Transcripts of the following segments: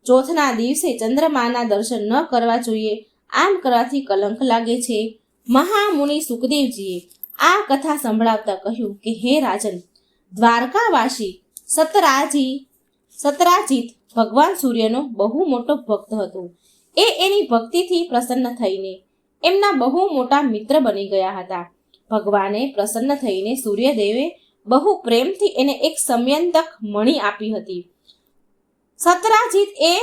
ચોથના દિવસે ચંદ્રમાના દર્શન ન કરવા જોઈએ, આમ કરવાથી કલંક લાગે છે. મહામુનિ સુખદેવજીએ આ કથા સંભળાવતા કહ્યું કે હે રાજન, દ્વારકાવાસી સતરાજીત ભગવાન સૂર્યનો બહુ મોટો ભક્ત હતો. એની ભક્તિથી પ્રસન્ન થઈને એમના બહુ મોટા મિત્ર બની ગયા હતા. ભગવાને પ્રસન્ન થઈને સૂર્યદેવે બહુ પ્રેમથી એને એક સમયંતક મણી આપી હતી. સતરાજીત એ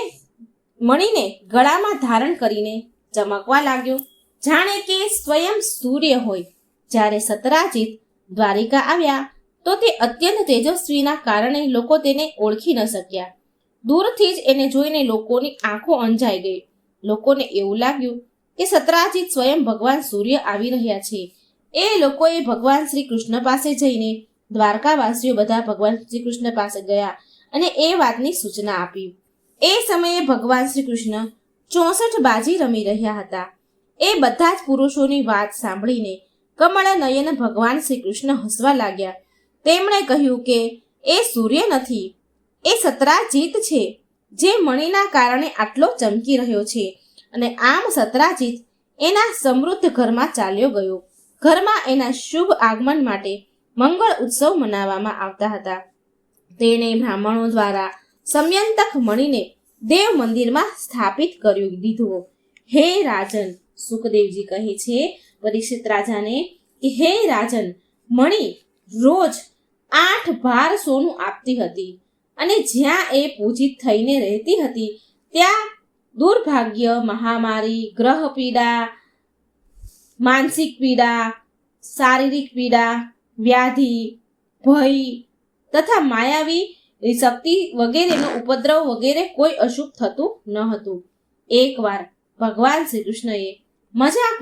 મણીને ગળામાં ધારણ કરીને ચમકવા લાગ્યો, જાણે કે સ્વયં સૂર્ય હોય. જ્યારે સતરાજીત દ્વારિકા આવ્યા તો તે અત્યંત તેજસ્વીના કારણે લોકો તેને ઓળખી ન શક્યા. દૂરથી જ એને જોઈને લોકોની આંખો અંજાઈ ગઈ. લોકોને એવું લાગ્યું કે સતરાજીત સ્વયં ભગવાન સૂર્ય આવી રહ્યા છે. એ લોકોએ ભગવાન શ્રી કૃષ્ણ પાસે જઈને, દ્વારકાવાસીઓ બધા ભગવાન શ્રી કૃષ્ણ પાસે ગયા અને એ વાતની સૂચના આપી. એ સમયે ભગવાન શ્રી કૃષ્ણ 64 બાજી રમી રહ્યા હતા. એ બધા જ પુરુષોની વાત સાંભળીને કમળ નયન ભગવાન શ્રી કૃષ્ણ હસવા લાગ્યા. તેમણે કહ્યું કે એ સૂર્ય નથી, એ સતરાજીત છે, જે મણીના કારણે આટલો ચમકી રહ્યો છે. અને આમ સતરાજીત એના સમૃદ્ધ ઘરમાં ચાલ્યો ગયો. ઘરમાં એના શુભ આગમન માટે મંગળ ઉત્સવ મનાવવામાં આવતા હતા. તેણે બ્રાહ્મણો દ્વારા સમયંતક મણીને દેવ મંદિરમાં સ્થાપિત કરી દીધો. હે રાજન, સુખદેવજી કહે છે પરીક્ષિત રાજાને કે હે રાજન, મણી રોજ 8 ભાર સોનું આપતી હતી અને જ્યાં એ પૂજિત થઈને રહેતી હતી ત્યાં દુર્ભાગ્ય, મહામારી, ગ્રહ પીડા, માનસિક પીડા, શારીરિક પીડા, વ્યાધિ, ભય તથા માયાવી શક્તિ વગેરેનો ઉપદ્રવ વગેરે કોઈ અશુભ થતું ન હતું. એકવાર ભગવાન શ્રી કૃષ્ણએ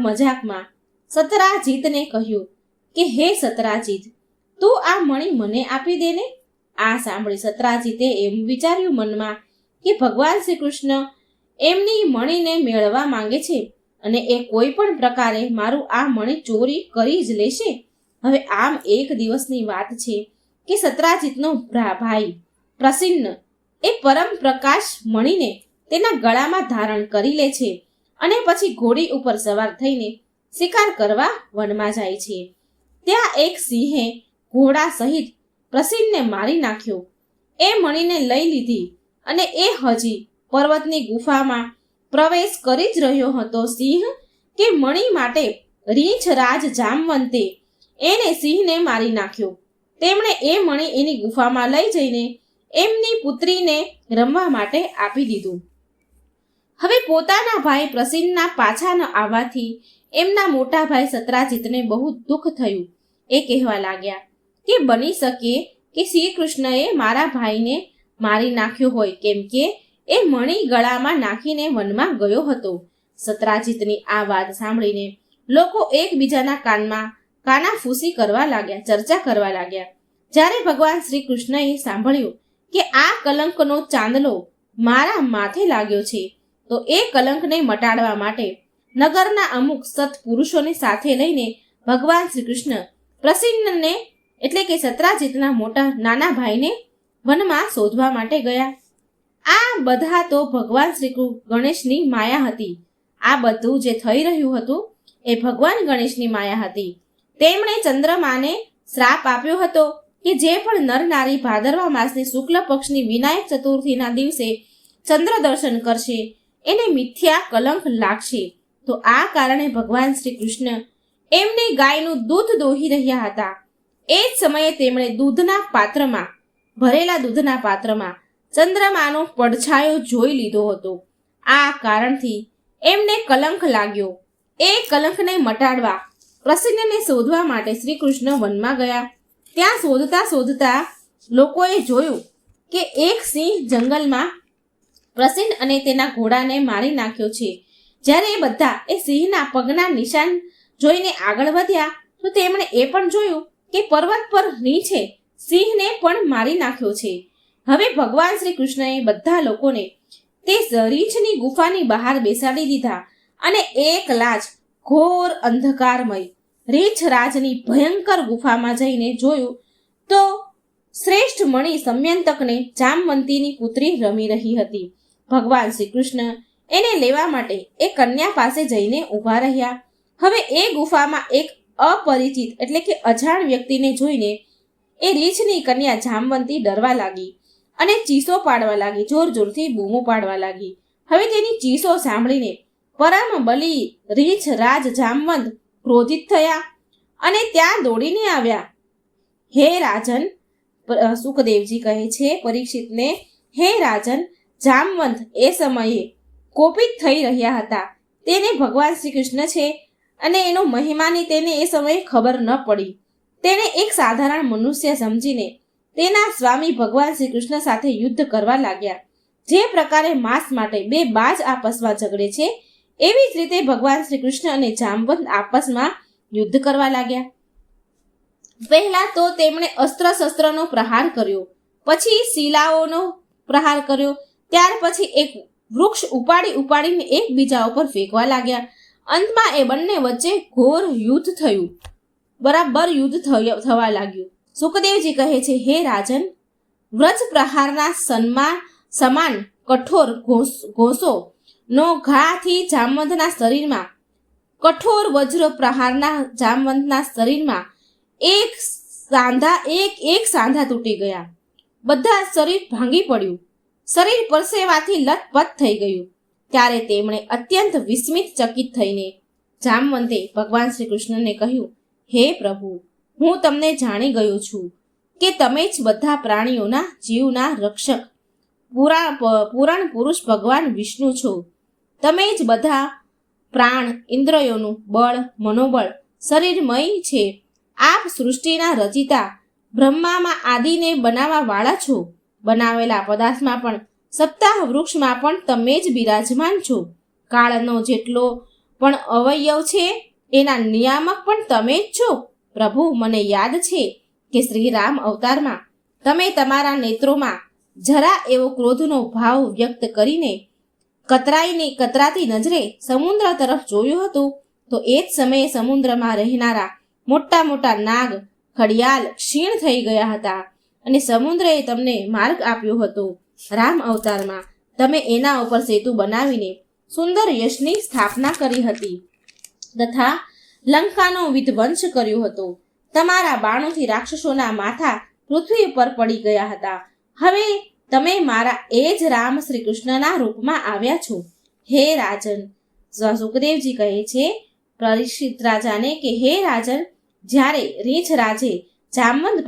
મજાકમાં સતરાજીતને કહ્યું કે હે સતરાજીત, તું આ મણી મને આપી દે ને. આ સાંભળી સતરાજીતે એમ વિચાર્યું મનમાં કે ભગવાન શ્રી કૃષ્ણ એમની મણીને મેળવવા માંગે છે અને એ કોઈ પણ પ્રકારે મારું આ મણી ચોરી કરી જ લેશે. હવે આમ એક દિવસની વાત છે કે સતરાજીતનો ભાઈ પ્રસિન્ન એ પરમ પ્રકાશ મણીને તેના ગળામાં ધારણ કરી લે છે અને પછી ઘોડી ઉપર સવાર થઈને શિકાર કરવા વનમાં જાય છે. ત્યાં એક સિંહે ઘોડા સહિત પ્રસિન્નને મારી નાખ્યો. એ મણીને લઈ લીધી અને એ હજી પર્વતની ગુફામાં પ્રવેશ કરી જ રહ્યો હતો. સિંહ કે મણી માટે રીંછ રાજ જામવંતે એને સિંહને મારી નાખ્યો. તેમણે એ મણી એની ગુફામાં લઈ જઈને એમની પુત્રીને રમવા માટે આપી દીધું. હવે પોતાના ભાઈ પ્રસિન્નના પાછા ન આવવાથી એમના મોટા ભાઈ સતરાજીતને બહુ દુઃખ થયું. એ કહેવા લાગ્યા કે બની શકે કે શ્રી કૃષ્ણએ મારા ભાઈને મારી નાખ્યો હોય, કેમ કે એ મણી ગળામાં નાખીને વનમાં ગયો હતો. સતરાજીતની આ વાત સાંભળીને લોકો એકબીજાના કાનમાં કાનાફૂસી કરવા લાગ્યા, ચર્ચા કરવા લાગ્યા. જ્યારે ભગવાન શ્રી કૃષ્ણએ સાંભળ્યું કે આ કલંકનો ચાંદલો મારા માથે લાગ્યો છે, તો એ કલંકને મટાડવા માટે નગરના અમુક સત્પુરુષોને સાથે લઈને ભગવાન શ્રી કૃષ્ણ પ્રસિન્નને એટલે કે સતરાજીતના નાના ભાઈને વનમાં શોધવા માટે ગયા. આ બધા તો ભગવાન શ્રી ગણેશની માયા હતી. આ બધું જે થઈ રહ્યું હતું એ ભગવાન ગણેશની માયા હતી. તેમણે ચંદ્રમાને શ્રાપ આપ્યો હતો કે જે પણ નર નારી ભાદરવા માસની શુક્લ પક્ષની વિનાયક ચતુર્થીના દિવસે ચંદ્ર દર્શન કરશે એને મિથ્યા કલંક લાગશે. તો આ કારણે ભગવાન શ્રી કૃષ્ણ એમની ગાયનું દૂધ દોહી રહ્યા હતા. એ જ સમયે તેમણે ભરેલા દૂધના પાત્રમાં ચંદ્રમાનો પડછાયો જોઈ લીધો હતો. આ કારણથી એમને કલંક લાગ્યો. એ કલંકને મટાડવા પ્રસિન્નને શોધવા માટે શ્રી કૃષ્ણ વનમાં ગયા. ત્યાં શોધતા લોકોએ જોયું કે એક સિંહ જંગલમાં પ્રસિન્ન અને તેના ઘોડાને મારી નાખ્યો છે. જ્યારે એ બધા એ સિંહના પગના નિશાન જોઈને આગળ વધ્યા તો તેમણે એ પણ જોયું કે પર્વત પર રીંછે સિંહને પણ મારી નાખ્યો છે. હવે ભગવાન શ્રી કૃષ્ણએ બધા લોકોને તે રીંછની ગુફાની બહાર બેસાડી દીધા અને એકલા જ ઘોર અંધકારમય રીંછ રાજની ભયંકર ગુફામાં જઈને જોયું તો શ્રેષ્ઠ મણી સમયંતકને જામવંતીની પુત્રી રમી રહી હતી. ભગવાન શ્રી કૃષ્ણ એને લેવા માટે એ કન્યા પાસે જઈને ઊભા રહ્યા. હવે એ ગુફામાં એક અપરિચિત એટલે કે અજાણ વ્યક્તિને જોઈને એ રીછની કન્યા જામવંતી ડરવા લાગી અને ચીસો પાડવા લાગી, જોર જોરથી બૂમો પાડવા લાગી. હવે તેની ચીસો સાંભળીને પરમ બલી રીછ રાજ જામવંત ક્રોધિત થયા અને ત્યાં દોડીને આવ્યા. હે રાજન, સુખદેવજી કહે છે પરીક્ષિતને, હે રાજન, જામવંત એ સમયે કોપિત થઈ રહ્યા હતા. તેને ભગવાન શ્રી કૃષ્ણ છે અને એનો મહિમાની તેને એ સમયે ખબર ન પડી. તેને એક સાધારણ મનુષ્ય સમજીને તેના સ્વામી ભગવાન શ્રી કૃષ્ણ સાથે યુદ્ધ કરવા લાગ્યા. જે પ્રકારે માંસ માટે બે બાજ આપસમાં ઝઘડે છે એવી જ રીતે ભગવાન શ્રી કૃષ્ણ અને જામવંત આપસમાં યુદ્ધ કરવા લાગ્યા. પહેલા તો તેમણે અસ્ત્ર શસ્ત્રનો પ્રહાર કર્યો, પછી શિલાઓનો પ્રહાર કર્યો, ત્યાર પછી એક વૃક્ષ ઉપાડીને એકબીજા ઉપર ફેંકવા લાગ્યા. અંતમાં એ બંને વચ્ચે ઘોર યુદ્ધ થયું, બરાબર યુદ્ધ થવા લાગ્યું. સુખદેવજી કહે છે, હે રાજન, વ્રજ પ્રહારના સમાન કઠોર ઘોષો નો ઘાથી જામવંતના શરીરમાં, કઠોર વજ્ર પ્રહારના જામવંતના શરીરમાં એક સાંધા તૂટી ગયા. બધા શરીર ભાંગી પડ્યું, શરીર પરસેવાથી લથપથ થઈ ગયું. ત્યારે તેમણે અત્યંત વિસ્મિત ચકિત થઈને જામવંતે ભગવાન શ્રી કૃષ્ણને કહ્યું, હે પ્રભુ, હું તમને જાણી ગયો છું કે તમે જ બધા પ્રાણીઓના જીવના રક્ષક પુરાણ પુરુષ ભગવાન વિષ્ણુ છો. તમે જ બધા પ્રાણ ઇન્દ્રિયોનું બળ મનોબળ શરીરમય છે. આપ સૃષ્ટિના રચિતા બ્રહ્મામાં આદિને બનાવવા વાળા છો. બનાવેલા પદાર્થમાં પણ સપ્તાહ વૃક્ષમાં પણ તમે જ બિરાજમાન છો. કાળનો જેટલો પણ અવયવ છે એના નિયામક પણ તમે જ છો. પ્રભુ, મને યાદ છે કે શ્રી રામ અવતારમાં તમે તમારા નેત્રોમાં જરા એવો ક્રોધનો ભાવ વ્યક્ત કરીને કતરાતી નજરે સમુદ્ર તરફ જોયું હતું. તો એ જ સમયે સમુદ્રમાં રહેનારા મોટા મોટા નાગ ઘડિયાળ ક્ષીણ થઈ ગયા હતા અને સમુદ્રએ તમને માર્ગ આપ્યો હતો. રામ અવતારમાં તમે એના ઉપર સેતુ બનાવીને સુંદર યશની સ્થાપના કરી હતી તથા લંકાનો વિધ્વંસ કર્યો હતો. તમારા બાણોથી રાક્ષસોના માથા પૃથ્વી પર પડી ગયા હતા. હવે તમે મારા એ જ રામ શ્રી કૃષ્ણના રૂપમાં આવ્યા છો. હે રાજન, સુખદેવજી કહે છે પરીક્ષિત રાજાને કે હે રાજન, જ્યારે રીછ રાજે જામવંત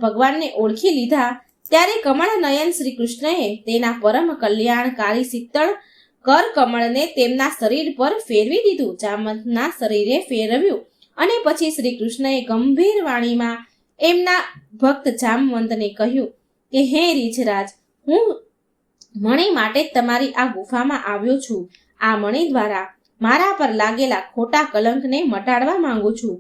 ભગવાનને ઓળખી લીધા ત્યારે કમળ નયન શ્રી કૃષ્ણએ તેના પરમ કલ્યાણકારી શીતળ કર કમળને તેમના શરીર પર ફેરવી દીધું. જામવંતના શરીરે ફેરવ્યું અને પછી શ્રી કૃષ્ણએ ગંભીર વાણીમાં એમના ભક્ત જામવંતને કહ્યું કે હે રીછરાજ, હું મણી માટે જ તમારી આ ગુફામાં આવ્યો છું. આ મણી દ્વારા મારા પર લાગેલા ખોટા કલંકને મટાડવા માંગુ છું.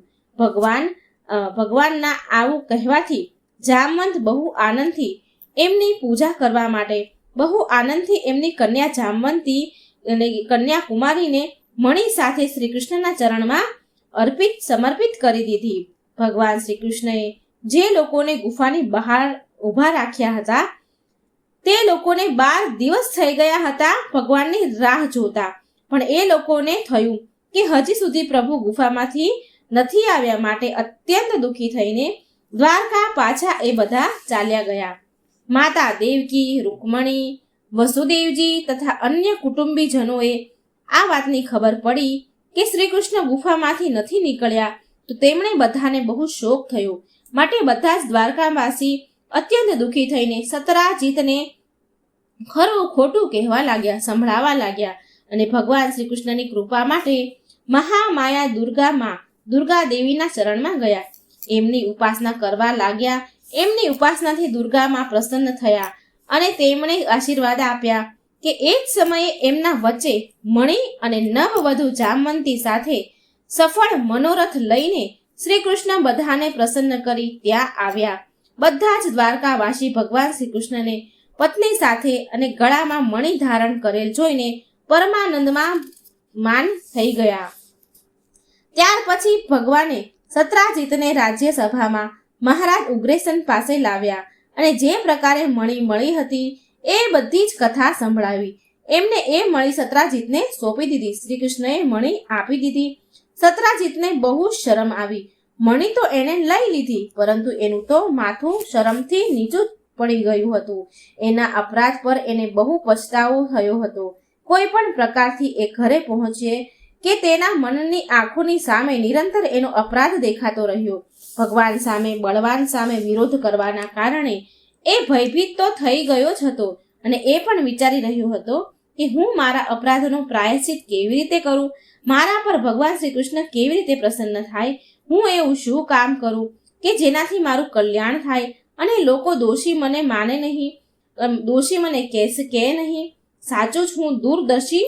ભગવાનના આવું કહેવાથી જામવંત બહુ આનંદથી એમની પૂજા કરવા માટે બહુ આનંદથી એમની કન્યા જામવંતી કન્યા કુમારીને મણી સાથે શ્રી કૃષ્ણના ચરણમાં સમર્પિત કરી દીધી. ભગવાન શ્રી કૃષ્ણએ જે લોકોને ગુફાની બહાર ઊભા રાખ્યા હતા તે લોકોને 12 દિવસ થઈ ગયા હતા ભગવાનની રાહ જોતા, પણ એ લોકોને થયું કે હજી સુધી પ્રભુ ગુફામાંથી નથી આવ્યા, માટે અત્યંત દુઃખી થઈને દ્વારકા પાછા એ બધા ચાલ્યા ગયા. માતા દેવકી, રૂકમણી, વસુદેવજી તથા અન્ય કુટુંબીજનોએ આ વાતની ખબર પડી કે શ્રી કૃષ્ણ ગુફામાંથી નથી નીકળ્યા તો તેમણે બધાને બહુ શોક થયો. માટે બધા જ દ્વારકાવાસી અત્યંત દુઃખી થઈને સતરાજીતને ખરું ખોટું કહેવા લાગ્યા, સંભળાવા લાગ્યા અને ભગવાન શ્રી કૃષ્ણની કૃપા માટે મહામાયા દુર્ગા દેવીના શરણમાં ગયા. એમની ઉપાસના કરવા લાગ્યા. એમની ઉપાસનાથી દુર્ગામાં પ્રસન્ન થયા અને તેમણે આશીર્વાદ આપ્યા કે એ જ સમયે એમના વચ્ચે મણી અને નવવધુ જામવંતી સાથે સફળ મનોરથ લઈને શ્રી કૃષ્ણ બધાને પ્રસન્ન કરી ત્યાં આવ્યા. બધા જ દ્વારકાવાસી ભગવાન શ્રી કૃષ્ણને પત્ની સાથે અને ગળામાં મણી ધારણ કરેલ જોઈને પરમાનંદમાં માન થઈ ગયા. ત્યાર પછી ભગવાને સત્રાજીતને રાજ્યસભામાં મહારાજ ઉગ્રસેન પાસે લાવ્યા અને જે પ્રકારે મણી મળી હતી એ બધી જ કથા સંભળાવી. એમને એ મણી સત્રાજીતને સોંપી દીધી. શ્રી કૃષ્ણએ મણી આપી દીધી. સત્રાજીતને બહુ શરમ આવી. મણી તો એણે લઈ લીધી, પરંતુ એનું તો માથું શરમથી નીચું પડી ગયું હતું. એના અપરાધ પર એને બહુ પછતાવો થયો હતો. કોઈ પણ પ્રકારથી એ ઘરે પહોંચે કે તેના મનની આંખોની સામે નિરંતર એનો અપરાધ દેખાતો રહ્યો. ભગવાન સામે, બળવાન સામે વિરોધ કરવાના કારણે એ ભયભીત તો થઈ ગયો જ હતો, અને એ પણ વિચારી રહ્યો હતો કે હું મારા અપરાધનો પ્રાયશ્ચિત કેવી રીતે કરું, મારા પર ભગવાન શ્રી કૃષ્ણ કેવી રીતે પ્રસન્ન થાય, હું એવું શું કામ કરું કે જેનાથી મારું કલ્યાણ થાય અને લોકો દોષી મને માને નહીં, દોષી મને કહેશે કે નહીં. સાચું જ હું દૂરદર્શી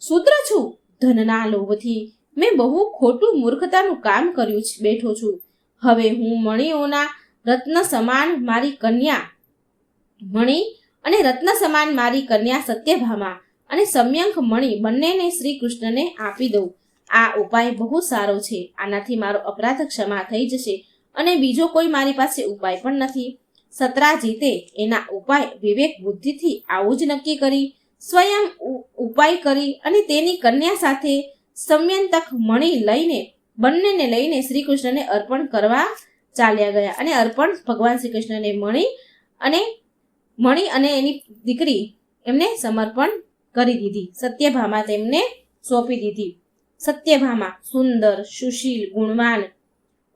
સૂત્ર છું. ધનના લોભથી મેં બહુ ખોટું મૂર્ખતાનું કામ કર્યું બેઠો છું. હવે હું મણીઓના રત્ન સમાન મારી કન્યા મણી અને રત્ન સમાન મારી કન્યા સત્યભામા અને સમ્યંક મણી બંનેને શ્રી કૃષ્ણને આપી દઉં. આ ઉપાય બહુ સારો છે. આનાથી મારો અપરાધ ક્ષમા થઈ જશે અને બીજો કોઈ મારી પાસે ઉપાય પણ નથી. સત્રાજીતે એના ઉપાય વિવેક બુદ્ધિથી આવું જ નક્કી કરી સ્વયં ઉપાય કરી અને તેની કન્યા સાથે સમ્યંતક મણી લઈને બંનેને લઈને શ્રી કૃષ્ણને અર્પણ કરવા ચાલ્યા ગયા. અને અર્પણ ભગવાન શ્રી કૃષ્ણને મણી અને એની દીકરી એમને સમર્પણ કરી દીધી. સત્યભામા તેમને સોંપી દીધી. સત્યભામા સુંદર, સુશીલ, ગુણવાન,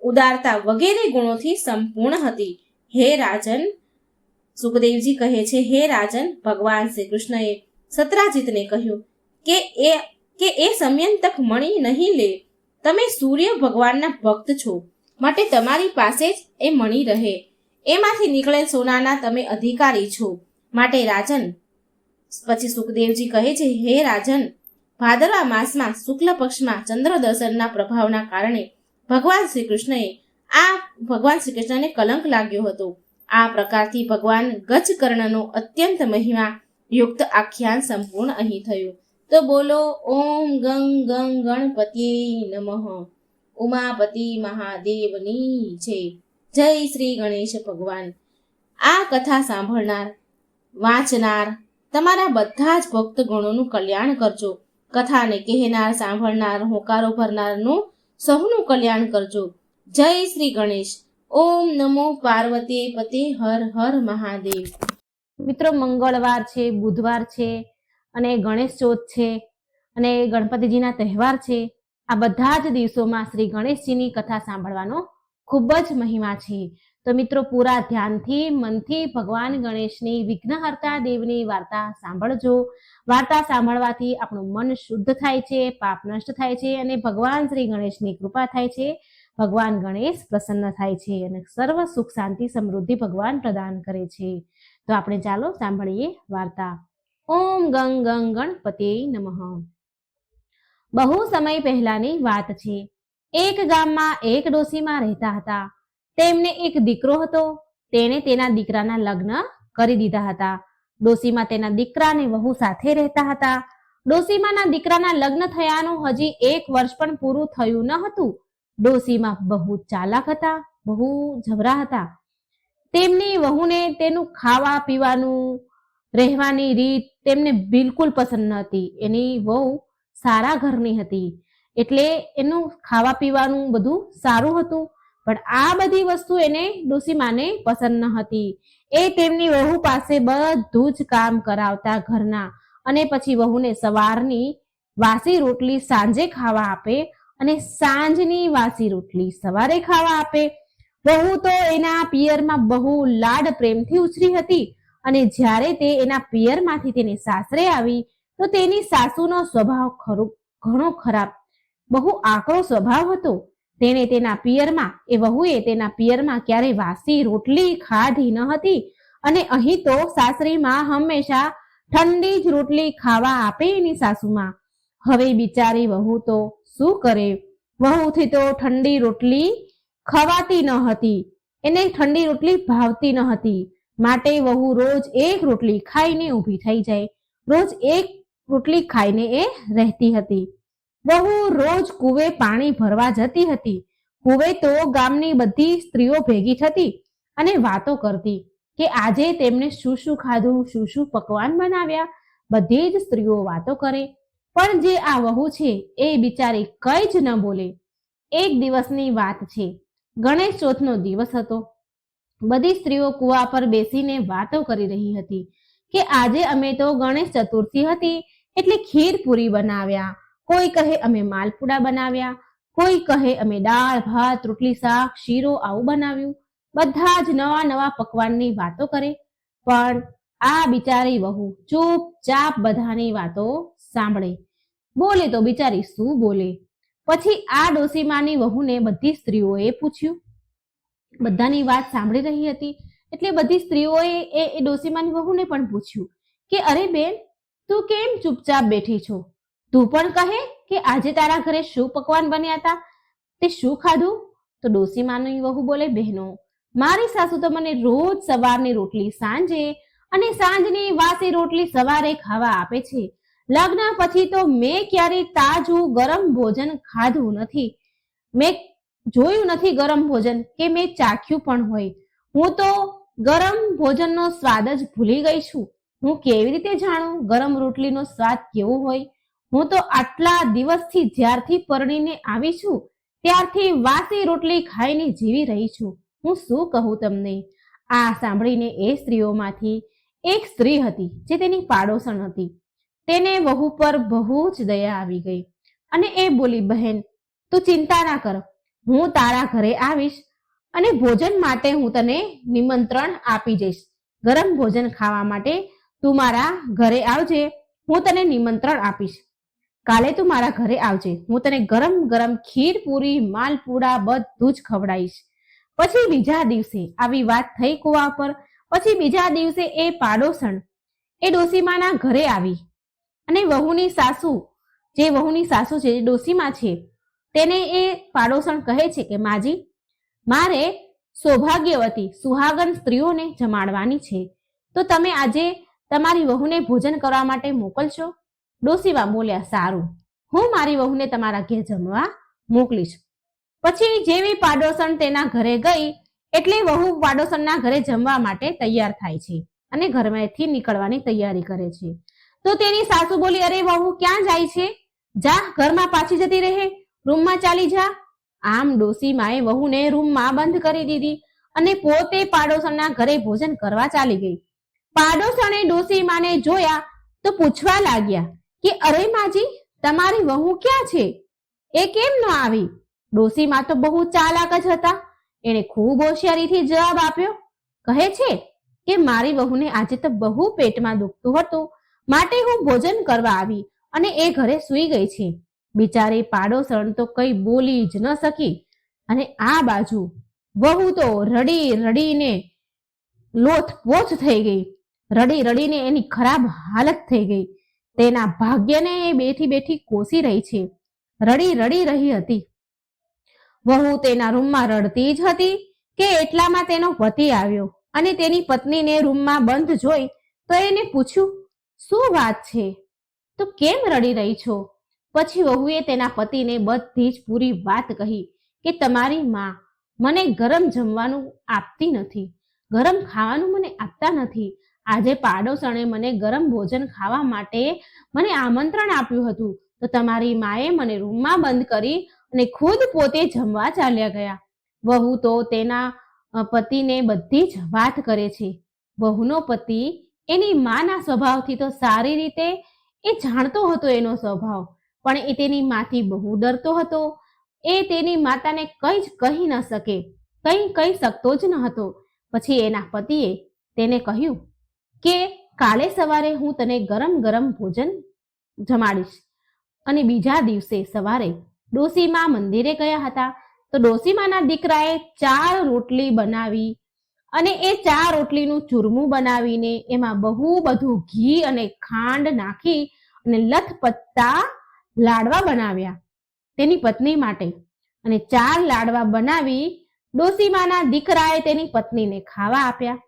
ઉદારતા વગેરે ગુણોથી સંપૂર્ણ હતી. હે રાજન, સુખદેવજી કહે છે, હે રાજન, ભગવાન શ્રી કૃષ્ણએ સત્રાજીતને કહ્યું કે એ સમ્યંતક મણી નહીં લે. તમે સૂર્ય ભગવાનના ભક્ત છો, માટે તમારી પાસે જ એ મણી રહે. એમાંથી નીકળેલ સોનાના તમે અધિકારી છો, માટે રાજન. પછી સુખદેવજી કહે છે, હે રાજન, ભાદરવા માસમાં શુક્લ પક્ષમાં ચંદ્ર દર્શનના પ્રભાવના કારણે ભગવાન શ્રી કૃષ્ણને કલંક લાગ્યો હતો. આ પ્રકારથી ભગવાન ગજકર્ણનો અત્યંત મહિમા યુક્ત આખ્યાન સંપૂર્ણ અહીં થયું. તો બોલો ઓમ ગંગ ગંગ ગણપતિએ નમઃ. ઉમાપતિ મહાદેવની જય. જય શ્રી ગણેશ ભગવાન. આ કથા સાંભળનાર, વાંચનાર તમારા બધા જ ભક્ત ગણોનું કલ્યાણ કરજો. કથાને કહેનાર, સાંભળનાર, હોકારો ભરનારનું સૌનું કલ્યાણ કરજો. જય શ્રી ગણેશ. ઓમ નમો પાર્વતી પતે. હર હર મહાદેવ. મિત્રો, મંગળવાર છે, બુધવાર છે અને ગણેશ ચોથ છે અને ગણપતિજીના તહેવાર છે. આ બધા જ દિવસોમાં શ્રી ગણેશજીની કથા સાંભળવાનો ખૂબ જ મહિમા છે. તો મિત્રો, પૂરા ધ્યાનથી, મનથી ભગવાન ગણેશની વિઘ્નહર્તા દેવની વાર્તા સાંભળજો. વાર્તા સાંભળવાથી આપણું મન શુદ્ધ થાય છે, પાપ નષ્ટ થાય છે અને ભગવાન શ્રી ગણેશની કૃપા થાય છે. ભગવાન ગણેશ પ્રસન્ન થાય છે અને સર્વ સુખ, શાંતિ, સમૃદ્ધિ ભગવાન પ્રદાન કરે છે. તો આપણે ચાલો સાંભળીએ વાર્તા. ઓમ ગંગ ગંગ ગણપતે નમઃ. બહુ સમય પહેલાની વાત છે. એક ગામમાં એક ડોશીમાં રહેતા હતા. તેમને એક દીકરો હતો. તેણે તેના દીકરાના લગ્ન કરી દીધા હતા. ડોશીમાં તેના દીકરાને વહુ સાથે રહેતા હતા. ડોશીમાના દીકરાના લગ્ન થયાનું હજી 1 વર્ષ પણ પૂરું થયું ન હતું. ડોશીમાં બહુ ચાલાક હતા, બહુ જબરા હતા. તેમની વહુને તેનું ખાવા પીવાનું, રહેવાની રીત તેમને બિલકુલ પસંદ ન હતી. એની વહુ સારા ઘરની હતી એટલે એનું ખાવા પીવાનું બધું સારું હતું, પણ આ બધી વસ્તુ એને ડોશીમાને પસંદ ન હતી. એ તેમની વહુ પાસે બધું જ કામ કરાવતા ઘરના, અને પછી વહુને સવારની વાસી રોટલી સાંજે ખાવા આપે અને સાંજની વાસી રોટલી સવારે ખાવા આપે. વહુ તો એના પિયરમાં બહુ લાડ પ્રેમથી ઉછરી હતી, અને જ્યારે તે એના પિયરમાંથી તેની સાસરે આવી તો તેની સાસુનો સ્વભાવ ઘણો ખરાબ, બહુ આકરો સ્વભાવ હતો. તેણે તેના પિયરમાં, એ વહુએ તેના પિયરમાં ક્યારેય વાસી રોટલી ખાધી ન હતી, અને અહીં તો સાસરીમાં હંમેશા ઠંડી જ રોટલી ખાવા આપે એની સાસુમાં. હવે બિચારી વહુ તો શું કરે? વહુથી તો ઠંડી રોટલી ખવાતી ન હતી, એને ઠંડી રોટલી ભાવતી ન હતી. માટે વહુ રોજ એક રોટલી ખાઈને ઊભી થઈ જાય, રોજ એક રોટલી ખાઈને એ રહેતી હતી. વહુ રોજ કૂવે પાણી ભરવા જતી હતી. કૂવે તો ગામની બધી સ્ત્રીઓ ભેગી થતી અને વાતો કરતી. કે આજે તેમણે શું શું ખાધું, શું શું પકવાન બનાવ્યા. બધી જ સ્ત્રીઓ વાતો કરે, પણ જે આ વહુ છે એ બિચારી કઈ જ ન બોલે. એક દિવસની વાત છે. ગણેશ ચોથનો દિવસ હતો. બધી સ્ત્રીઓ કુવા પર બેસીને વાતો કરી રહી હતી કે આજે અમે તો ગણેશ ચતુર્થી હતી એટલે ખીર પૂરી બનાવ્યા. કોઈ કહે અમે માલપુડા બનાવ્યા, કોઈ કહે અમે દાળ ભાત રોટલી શાક શીરો આવું બનાવ્યું. બધા જ નવા નવા પકવાનની વાતો કરે, પણ આ બિચારી વહુ ચૂપચાપ બધાની વાતો સાંભળે. બોલે તો બિચારી શું બોલે. પછી આ ડોસીમાની વહુને બધી સ્ત્રીઓએ પૂછ્યું. બધાની વાત સાંભળી રહી હતી એટલે બધી સ્ત્રીઓએ એ ડોસીમાની વહુને પણ પૂછ્યું કે અરે બેન, તું કેમ ચૂપચાપ બેઠી છો? તું પણ કહે કે આજે તારા ઘરે શું પકવાન બન્યા હતા, તે શું ખાધું? તો ડોસીમાની વહુ બોલે, બહેનો, મારી સાસુ તો મને રોજ સવારની રોટલી સાંજે અને સાંજની વાસી રોટલી સવારે ખાવા આપે છે. લગ્ન પછી તો મેં ક્યારેય તાજું ગરમ ભોજન ખાધું નથી. મેં જોયું નથી ગરમ ભોજન કે મેં ચાખ્યું પણ હોય. હું તો ગરમ ભોજનનો સ્વાદ જ ભૂલી ગઈ છું. હું કેવી રીતે જાણું ગરમ રોટલીનો સ્વાદ કેવો હોય? હું તો આટલા દિવસથી જ્યારથી પરણીને આવી છું ત્યારથી વાસી રોટલી ખાઈને જીવી રહી છું. હું શું કહું તમને? આ સાંભળીને એ સ્ત્રીઓમાંથી એક સ્ત્રી હતી જે તેની પાડોશણ હતી. તેને વહુ પર બહુ જ દયા આવી ગઈ અને એ બોલી, બહેન, તું ચિંતા ના કર, હું તારા ઘરે આવીશ અને ભોજન માટે હું તને નિમંત્રણ આપી જઈશ. ગરમ ભોજન ખાવા માટે તું મારા ઘરે આવજે, હું તને નિમંત્રણ આપીશ. કાલે તું મારા ઘરે આવજે, હું તને ગરમ ગરમ ખીર પૂરી માલપુડા બધું જ ખવડાવીશ. પછી બીજા દિવસે આવી વાત થઈ કુવા પર. પછી બીજા દિવસે એ પાડોશણ એ ડોસીમાના ઘરે આવી અને વહુની સાસુ છે, જે ડોસીમા છે, તેને એ પાડોશણ કહે છે કે માજી, મારે સૌભાગ્યવતી સુહાગન સ્ત્રીઓને જમાડવાની છે, તો તમે આજે તમારી વહુને ભોજન કરવા માટે મોકલશો? ડોસીમા બોલ્યા, સારું, હું મારી વહુને તમારા ઘેર જમવા મોકલીશ. પછી જેવી પાડોશણ તેના ઘરે ગઈ એટલે વહુ પાડોશણના ઘરે જમવા માટે તૈયાર થાય છે અને ઘરમાંથી નીકળવાની તૈયારી કરે છે. તો તેની સાસુ બોલી, અરે વહુ ક્યાં જાય છે? જા, ઘરમાં પાછી જતી રહે, રૂમમાં ચાલી જા. આમ ડોસીમાએ વહુને રૂમમાં બંધ કરી દીધી અને પોતે પાડોશણના ઘરે ભોજન કરવા ચાલી ગઈ. પાડોશણે ડોસીમાને જોયા તો પૂછવા લાગ્યા કે અરે માજી, તમારી વહુ ક્યાં છે? એ કેમ ન આવી? ડોસીમા તો બહુ ચાલાક જ હતા. એને ખૂબ હોશિયારીથી જવાબ આપ્યો. કહે છે કે મારી વહુને આજે તો બહુ પેટમાં દુખતું હતું, માટે હું ભોજન કરવા આવી અને એ ઘરે સૂઈ ગઈ છે. બિચારી પાડોશણ તો કઈ બોલી જ ન શકી અને આ બાજુ વહુ તો રડી રડીને લોથપોથ થઈ ગઈ. રડી રડીને એની ખરાબ હાલત થઈ ગઈ. તેના ભાગ્યને એ બેઠી બેઠી કોસી રહી છે, રડી રડી રહી હતી. વહુ તેના રૂમમાં રડતી જ હતી કે એટલામાં તેનો પતિ આવ્યો અને તેની પત્નીને રૂમમાં બંધ જોઈ તો એને પૂછ્યું, શું વાત છે? તો કેમ રડી રહી છો? પછી વહુએ તેના પતિને બધી જ પૂરી વાત કહી કે તમારી માં મને ગરમ જમવાનું આપતી નથી, ગરમ ખાવાનું મને આપતા નથી. આજે પાડોશણે મને ગરમ ભોજન ખાવા માટે મને આમંત્રણ આપ્યું હતું, તો તમારી માએ મને રૂમમાં બંધ કરી અને ખુદ પોતે જમવા ચાલ્યા ગયા. વહુ તો તેના પતિને બધી જ વાત કરે છે. વહુનો પતિ એની માના સ્વભાવથી તો સારી રીતે એ જાણતો હતો એનો સ્વભાવ, પણ એ તેની માથી બહુ ડરતો હતો. એ તેની માતાને કંઈ જ કહી ન શકે, કંઈ કહી શકતો જ ન હતો. પછી એના પતિએ તેને કહ્યું કે કાલે સવારે હું તને ગરમ ગરમ ભોજન જમાડીશ. અને બીજા દિવસે સવારે ડોસીમા મંદિરે ગયા હતા તો ડોસીમાના દીકરાએ 4 રોટલી બનાવી અને એ 4 રોટલીનું ચૂરમું બનાવીને એમાં બહુ બધું ઘી અને ખાંડ નાખી અને લથપથતા લાડવા બનાવ્યા તેની પત્ની માટે. અને 4 લાડવા બનાવી ડોસીમાના દીકરાએ તેની પત્નીને ખાવા આપ્યા.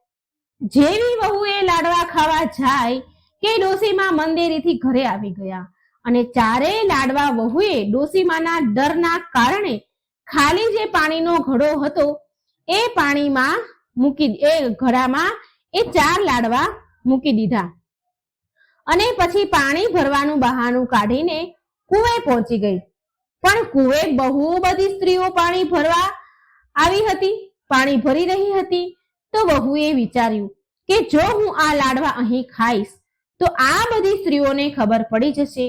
જેવી વહુ એ લાડવા ખાવા જાય કે ડોસીમા મંદિરેથી ઘરે આવી ગયા અને 4 લાડવા વહુએ ડોસીમાના ડરના કારણે ખાલી જે પાણીનો ઘડો હતો એ પાણીમાં મૂકી, એ ઘડામાં એ 4 લાડવા મૂકી દીધા અને પછી પાણી ભરવાનું બહાનું કાઢીને કુએ પહોંચી ગઈ. પણ કુએ બહુ બધી સ્ત્રીઓ પાણી ભરવા આવી હતી, પાણી ભરી રહી હતી. તો વહુએ વિચાર્યું કે જો હું આ લાડવા અહીં ખાઈશ તો આ બધી સ્ત્રીઓને ખબર પડી જશે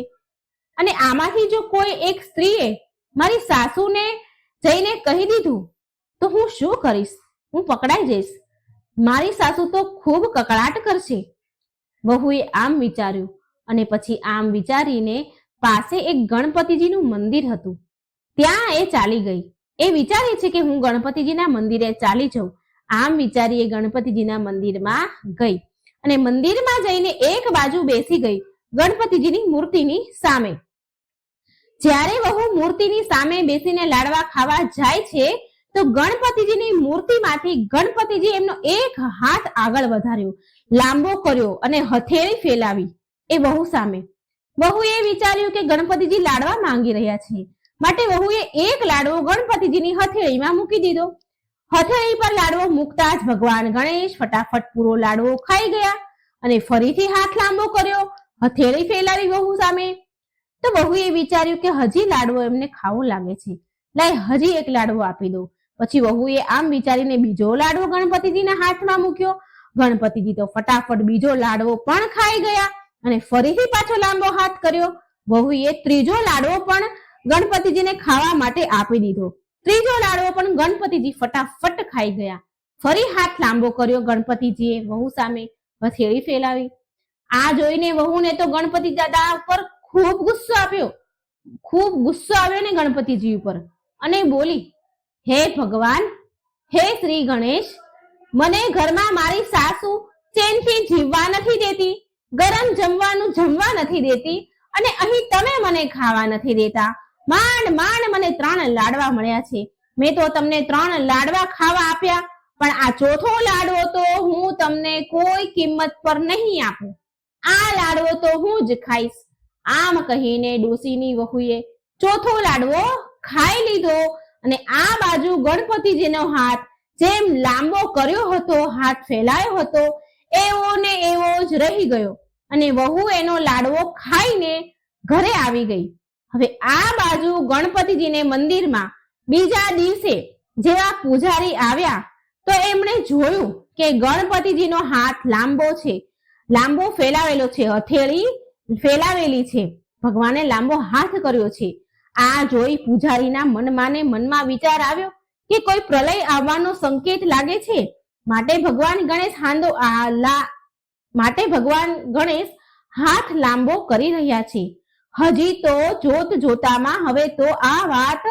અને આમાંથી જો કોઈ એક સ્ત્રીએ મારી સાસુને જઈને કહી દીધું તો હું શું કરીશ? હું પકડાઈ જઈશ. મારી સાસુ તો ખૂબ કકળાટ કરશે. વહુએ આમ વિચાર્યું અને પછી આમ વિચારીને પાસે એક ગણપતિજીનું મંદિર હતું, ત્યાં એ ચાલી ગઈ. એ વિચારે છે કે હું ગણપતિજીના મંદિરે ચાલી જાઉં. આમ વિચારી એ ગણપતિજીના મંદિરમાં ગઈ અને મંદિરમાં જઈને એક બાજુ બેસી ગઈ ગણપતિજીની મૂર્તિની સામે. જ્યારે વહુ મૂર્તિની સામે બેસીને લાડવા ખાવા જાય છે તો ગણપતિજીની મૂર્તિમાંથી ગણપતિજી એમનો એક હાથ આગળ વધાર્યો, લાંબો કર્યો અને હથેળી ફેલાવી એ વહુ સામે. વહુએ વિચાર્યું કે ગણપતિજી લાડવા માંગી રહ્યા છે, માટે વહુએ એક લાડવો ગણપતિજીની હથેળીમાં મૂકી દીધો. હથેળી પર લાડવો મૂકતા જ ભગવાન ગણેશ ફટાફટ પૂરો લાડવો ખાઈ ગયા અને ફરીથી હાથ લાંબો કર્યો, હથેળી ફેલાવી વહુ સામે. તો વહુએ વિચાર્યું કે હજી લાડવો એમને ખાવો લાગે છે, લાય હજી એક લાડવો આપી દો. પછી વહુએ આમ વિચારીને બીજો લાડવો ગણપતિજીના હાથમાં મૂક્યો. ગણપતિજી તો ફટાફટ બીજો લાડવો પણ ખાઈ ગયા અને ફરીથી પાછો લાંબો હાથ કર્યો. વહુએ ત્રીજો લાડવો પણ ગણપતિજીને ખાવા માટે આપી દીધો. ત્રીજો લાડવો પણ ગણપતિજી ફટાફટ ખાઈ ગયા. ફરી હાથ લાંબો કર્યો ગણપતિજીએ વહુ સામે, હથેળી ફેલાવી. આ જોઈને વહુને તો ગણપતિ દાદા ઉપર ખૂબ ગુસ્સો આવ્યો ને ગણપતિજી ઉપર અને બોલી, હે ભગવાન, હે શ્રી ગણેશ, મને ઘરમાં મારી સાસુ ચેનથી જીવવા નથી દેતી, ગરમ જમવાનું જમવા નથી દેતી અને અહીં તમે મને ખાવા નથી દેતા. માંડ માંડ મને 3 લાડવા મળ્યા છે. મેં તો તમને 3 લાડવા ખાવા આપ્યા, પણ આ ચોથો લાડવો તો હું તમને કોઈ કિંમત પર નહીં આપું. આ લાડવો તો હું જ ખાઈશ. આમ કહીને ડોસીની વહુએ ચોથો લાડવો ખાઈ લીધો અને આ બાજુ ગણપતિજીનો હાથ જેમ લાંબો કર્યો હતો, હાથ ફેલાયો હતો, એવો ને એવો જ રહી ગયો અને વહુ એનો લાડવો ખાઈને ઘરે આવી ગઈ. હવે આ બાજુ ગણપતિજીને મંદિરમાં બીજા દિવસે જેવા પૂજારી આવ્યા તો એમણે જોયું કે ગણપતિજીનો હાથ લાંબો છે, લાંબો ફેલાવેલો છે, હથેળી ફેલાવેલી છે, ભગવાને લાંબો હાથ કર્યો છે. આ જોઈ પૂજારીના મનમાં વિચાર આવ્યો કે કોઈ પ્રલય આવવાનો સંકેત લાગે છે, માટે ભગવાન ગણેશ હાથ લાંબો કરી રહ્યા છે. હજી તો જોત જોતામાં હવે તો આ વાત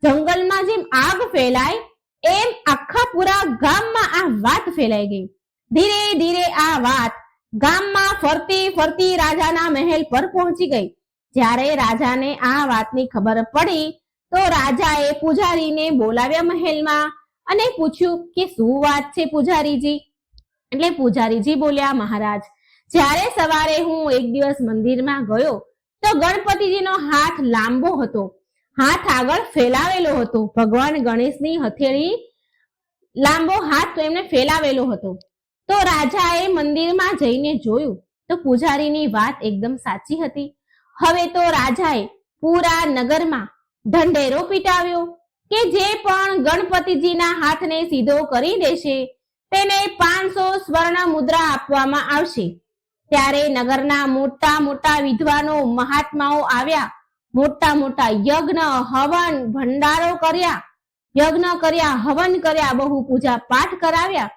જંગલમાં જેમ આગ ફેલાય એમ આખા પૂરા ગામમાં આ વાત ફેલાઈ ગઈ. ધીરે ધીરે આ વાત ગામમાં ફરતી ફરતી રાજાના મહેલ પર પહોંચી ગઈ. જ્યારે રાજાને આ વાતની ખબર પડી તો રાજાએ પૂજારીને બોલાવ્યા મહેલમાં અને પૂછ્યું કે શું વાત છે પૂજારીજી? એટલે પૂજારીજી બોલ્યા, મહારાજ, જ્યારે સવારે હું એક દિવસ મંદિરમાં ગયો તો ગણપતિજીનો હાથ લાંબો હતો, હાથ આગળ ફેલાવેલો હતો. ભગવાન ગણેશની હથેળી લાંબો હાથ તો એમને ફેલાવેલો હતો. તો રાજાએ મંદિરમાં જઈને જોયું તો પૂજારીની વાત એકદમ સાચી હતી. હવે તો રાજાએ પૂરા નગરમાં ઢંઢેરો પીટાવ્યો કે જે પણ ગણપતિજીના હાથને સીધો કરી દેશે તેને 500 સ્વર્ણ મુદ્રા આપવામાં આવશે. ત્યારે નગરના મોટા મોટા વિદ્વાનો મહાત્માઓ આવ્યા, મોટા મોટા યજ્ઞ હવન ભંડારો કર્યા, હવન કર્યા, બહુ પૂજા પાઠ કરાવ્યા.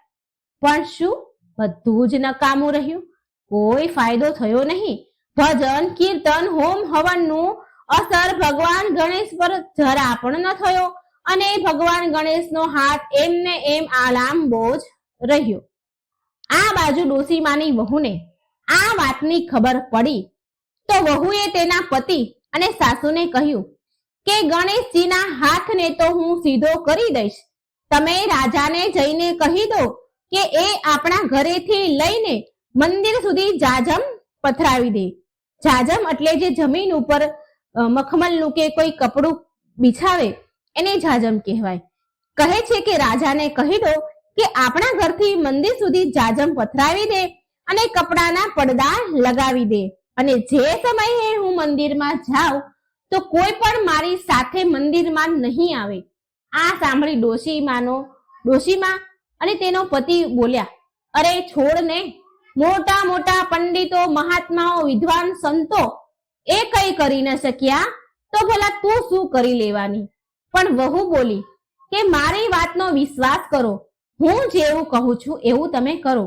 પણ શું? બધું જ નકામું રહ્યું. કોઈ ફાયદો થયો નહીં. ભજન કીર્તન હોમ હવનનું અસર ભગવાન ગણેશ પર જરા પણ ન થયો અને ભગવાન ગણેશનો હાથ એમને એમ લાંબો જ રહ્યો. આ બાજુ ડોસીમાની વહુને આ વાતની ખબર પડી તો વહુએ તેના પતિ અને સાસુને કહ્યું કે ગણેશજીના હાથને તો હું સીધો કરી દઈશ. તમે રાજાને જઈને કહી દો કે એ આપણા ઘરેથી લઈને મંદિર સુધી જાજમ પથરાવી દે. જાજમ એટલે જે જમીન ઉપર મખમલનું કે કોઈ કપડું બિછાવે એને જાજમ કહેવાય. કહે છે કે રાજાને કહી દો કે આપણા ઘરથી મંદિર સુધી જાજમ પથરાવી દે અને કપડાના પડદા લગાવી દે, અને જે સમયે હું મંદિરમાં જાઉં તો કોઈ પણ મારી સાથે મંદિરમાં નહીં આવે. આ સાંભળી ડોશીમા અને તેનો પતિ બોલ્યા, અરે છોડ ને, મોટા મોટા પંડિતો, મહાત્માઓ, વિદ્વાન સંતો એ કઈ કરી ન શક્યા તો ભલા તું શું કરી લેવાની? પણ વહુ બોલી કે મારી વાતનો વિશ્વાસ કરો, હું જેવું કહું છું એવું તમે કરો.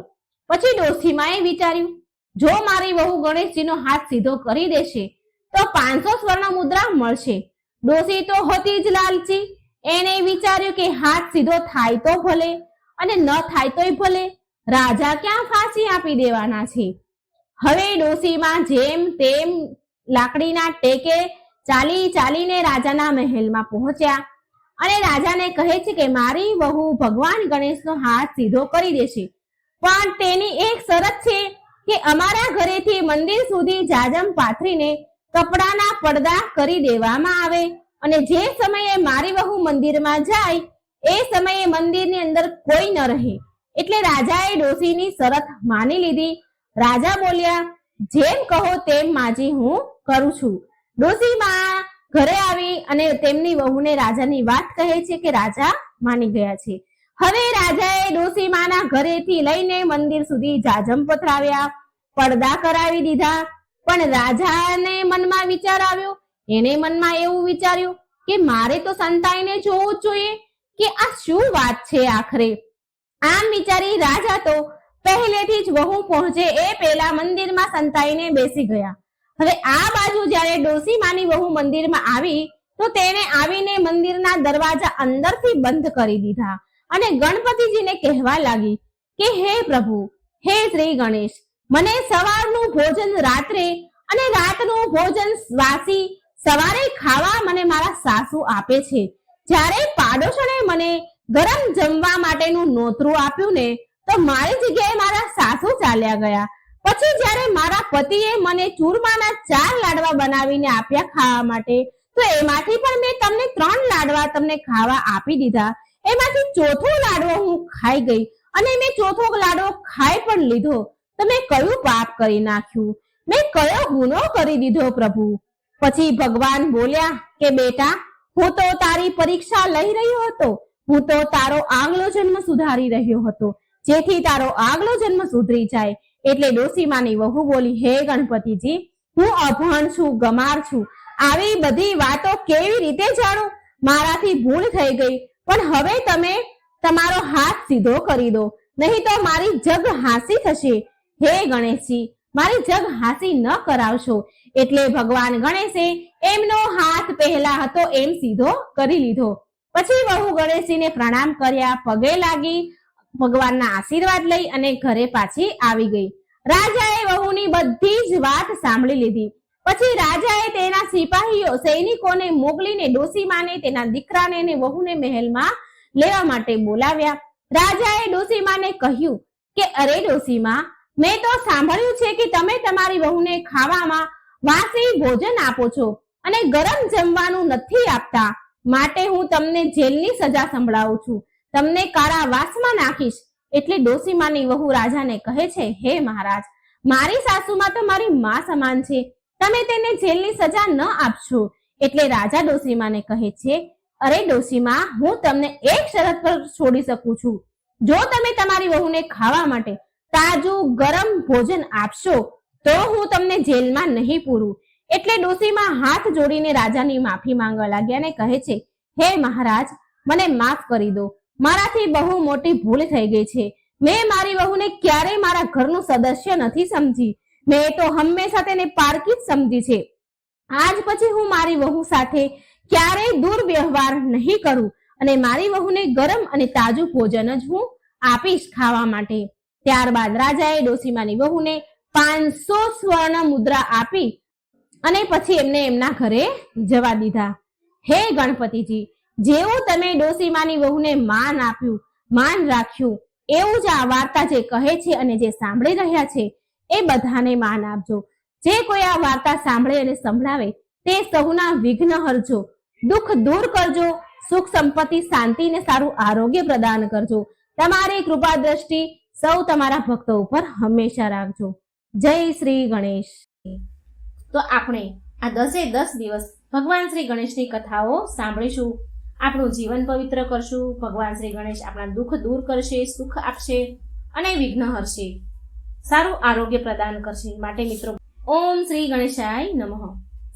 પછી ડોશીમાએ વિચાર્યું, જો મારી વહુ ગણેશજીનો હાથ સીધો કરી દેશે તો 500 સ્વર્ણ મુદ્રા મળશે. ડોશી તો હતી જ લાલચી. એને વિચાર્યું કે હાથ સીધો થાય તો ભલે અને ન થાય તોય ભલે, રાજા ક્યાં ફાંસી આપી દેવાના છે. હવે ડોશીમાં જેમ તેમ લાકડીના ટેકે ચાલીને રાજાના મહેલમાં પહોંચ્યા અને રાજાને કહે છે કે મારી વહુ ભગવાન ગણેશનો હાથ સીધો કરી દેશે, પણ તેની એક શરત છે કે અમારા ઘરેથી મંદિર સુધી જાજમ પાથરીને કપડાના પડદા કરી દેવામાં આવે, અને જે સમયે મારી વહુ મંદિરમાં જાય એ સમયે મંદિરની અંદર કોઈ ન રહે. એટલે રાજાએ ડોશીની શરત માની લીધી. રાજા બોલ્યા, જેમ કહો તેમ માજી હું કરું છું. ડોશીમાં ઘરે આવી અને તેમની વહુને રાજાની વાત કહે છે કે રાજા માની ગયા છે. હવે રાજાએ ડોશીમાના ઘરેથી લઈને મંદિર સુધી જાજમ પથરાવ્યા, પડદા કરાવી દીધા. પણ રાજાને મનમાં વિચાર આવ્યો. એને મનમાં એવું વિચાર્યું કે મારે તો સંતાઈને જોવું જ જોઈએ કે આ શું વાત છે આખરે. આમ વિચારી રાજા તો પહેલેથી જ વહુ પહોંચે એ પહેલા મંદિરમાં સંતાઈને બેસી ગયા. હવે આ બાજુ જ્યારે ડોશીમાની વહુ મંદિરમાં આવી તો તેને આવીને મંદિરના દરવાજા અંદરથી બંધ કરી દીધા અને ગણપતિજીને કહેવા લાગી કે હે પ્રભુ, હે શ્રી ગણેશ, મને સવારનું ભોજન રાત્રે અને રાતનું ભોજન વાસી સવારે ખાવા મને મારા સાસુ આપે છે. જ્યારે પાડોશણે મને ગરમ જમવા માટેનું નોતરું આપ્યું ને તો મારી જગ્યાએ મારા સાસુ ચાલ્યા ગયા. પછી જ્યારે મારા પતિએ મને ચૂરમાના 4 લાડવા બનાવીને આપ્યા ખાવા માટે, તો એમાંથી પણ મેં તમને 3 લાડવા તમને ખાવા આપી દીધા. એમાંથી ચોથો લાડવો હું ખાઈ ગઈ અને મેં ચોથો લાડવો ખાઈ પણ લીધો. તમે કયું પાપ કરી નાખ્યું? મેં કયો ગુનો કરી દીધો પ્રભુ? પછી ભગવાન બોલ્યા કે બેટા, હું તો તારી પરીક્ષા લઈ રહ્યો હતો. હું તો તારો આગલો જન્મ સુધારી રહ્યો હતો, જેથી તારો આગલો જન્મ સુધરી જાય. એટલે ડોશીમાની વહુ બોલી, હે ગણપતિજી, હું અભણ છું, ગમાર છું. આવી બધી વાતો કેવી રીતે જાણું? મારાથી ભૂલ થઈ ગઈ, પણ હવે તમે તમારો હાથ સીધો કરી દો, નહીં તો મારી જગ હાંસી થશે. હે ગણેશજી, મારી જગ હાંસી ન કરાવશો. એટલે ભગવાન ગણેશે એમનો હાથ પહેલા હતો એમ સીધો કરી લીધો. પછી વહુ ગણેશજીને પ્રણામ કર્યા, પગે લાગી ભગવાનના આશીર્વાદ લઈ અને ઘરે પાછી આવી ગઈ. રાજાએ વહુની બધી જ વાત સાંભળી લીધી. પછી રાજાએ તેના સિપાહીઓ સૈનિકોને મોકલીને ડોશીમાને, તેના દીકરાને અને વહુને મહેલમાં લેવા માટે બોલાવ્યા. રાજાએ ડોશીમાને કહ્યું કે અરે ડોશીમા, મેં તો સાંભળ્યું છે કે તમે તમારી વહુને ખાવામાં વાસી ભોજન આપો છો અને ગરમ જમવાનું નથી આપતા, માટે હું તમને જેલની સજા સંભળાવું છું, તમને કારાવાસમાં નાખીશ. એટલે ડોશીમાની વહુ રાજાને કહે છે, હે મહારાજ, મારી સાસુમાં તો મારી માં સમાન છે, તમે તેને જેલની સજા ન આપશો. એટલે રાજા ડોશીમાને કહે છે, અરે ડોશીમા, હું તમને એક શરત પર છોડી શકું છું. જો તમે તમારી વહુને ખાવા માટે તાજું ગરમ ભોજન આપશો તો હું તમને જેલમાં નહીં પૂરું. એટલે ડોશીમા હાથ જોડીને રાજાની માફી માંગવા લાગ્યા અને કહે છે, હે મહારાજ, મને માફ કરી દો, મારાથી બહુ મોટી ભૂલ થઈ ગઈ છે. મેં મારી વહુને ક્યારેય મારા ઘરનું સદસ્ય નથી સમજી. મેં તો હંમેશા તેને પારકી જ સમજી છે. આજ પછી હું મારી વહુ સાથે ક્યારેય દુર્વ્યવહાર નહીં કરું અને મારી વહુને ગરમ અને તાજું ભોજન જ હું આપીશ ખાવા માટે. ત્યારબાદ રાજાએ ડોશીમાની વહુને 500 સ્વર્ણ મુદ્રા આપી અને પછી એમને એમના ઘરે જવા દીધા. હે ગણપતિજી, જેવું તમે ડોશીમાની વહુને માન આપ્યું, માન રાખ્યું, એવું જ આ વાર્તા જે કહે છે અને જે સાંભળી રહ્યા છે એ બધાને માન આપજો. જે કોઈ આ વાર્તા સાંભળે અને સંભળાવે તે સૌના વિઘ્ન હરજો, દુઃખ દૂર કરજો, સુખ સંપત્તિ, શાંતિ ને સારું આરોગ્ય પ્રદાન કરજો. તમારી કૃપા દ્રષ્ટિ સૌ તમારા ભક્તો ઉપર હંમેશા રાખજો. જય શ્રી ગણેશ. તો આપણે આ 10 દિવસ ભગવાન શ્રી ગણેશની કથાઓ સાંભળીશું. આપણું જીવન પવિત્ર કરશું. ભગવાન શ્રી ગણેશ આપણા દુઃખ દૂર કરશે, સુખ આપશે અને વિઘ્ન હરશે, સારું આરોગ્ય પ્રદાન કરશે. માટે મિત્રો, ઓમ શ્રી ગણેશાય નમઃ.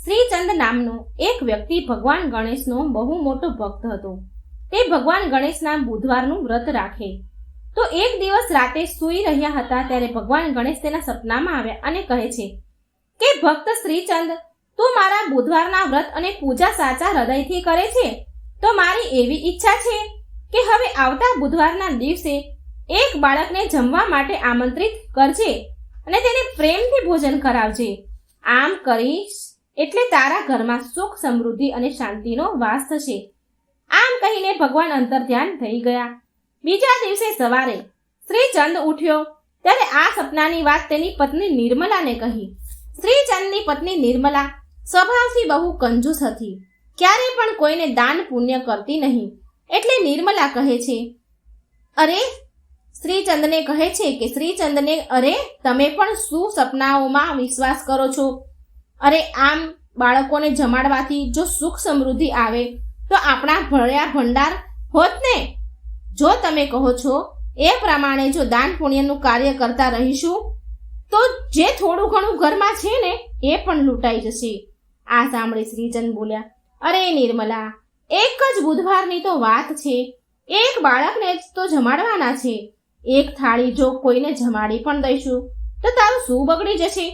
શ્રીચંદ નામનો એક વ્યક્તિ ભગવાન ગણેશનો બહુ મોટો ભક્ત હતો. તે ભગવાન ગણેશના બુધવારનું વ્રત રાખે. તો એક દિવસ રાતે સૂઈ રહ્યા હતા ત્યારે ભગવાન ગણેશ તેના સપનામાં આવ્યા અને કહે છે કે ભક્ત શ્રીચંદ, તું મારા બુધવારના વ્રત અને પૂજા સાચા હૃદયથી કરે છે તો મારી એવી ઈચ્છા છે કે હવે આવતા બુધવારના દિવસે એક બાળકને જમવા માટે આમંત્રિત કરજે અને તેને પ્રેમથી ભોજન કરાવજે. આમ કરીશ એટલે તારા ઘરમાં સુખ, સમૃદ્ધિ અને શાંતિનો વાસ થશે. આમ કહીને ભગવાન અંતર્ધ્યાન થઈ ગયા. બીજા દિવસે સવારે શ્રીચંદ ઉઠ્યો ત્યારે આ સપનાની વાત તેની પત્ની નિર્મલાને કહી. શ્રીચંદની પત્ની નિર્મલા સ્વભાવથી બહુ કંજૂસ હતી. ક્યારે પણ કોઈને દાન પુણ્ય કરતી નહીં. એટલે નિર્મલા કહે છે, અરે શ્રીચંદને કહે છે કે શ્રીચંદને, અરે તમે પણ શું સપનાઓમાં વિશ્વાસ કરો છો? અરે આમ બાળકોને જમાડવાથી જો સુખ સમૃદ્ધિ આવે તો આપણા ભળ્યા ભંડાર હોત ને. જો તમે કહો છો એ પ્રમાણે જો દાન પુણ્યનું કાર્ય કરતા રહીશું તો જે થોડું ઘણું ઘરમાં છે ને એ પણ લૂંટાઈ જશે. આ સાંભળી શ્રીચંદ બોલ્યા, અરે નિર્મલા, એક જ બુધવારની તો વાત છે. એક બાળકને જ તો જમાડવાના છે. એક થાળી જો કોઈને જમાડી પણ દઈશું તો તારું શું બગડી જશે?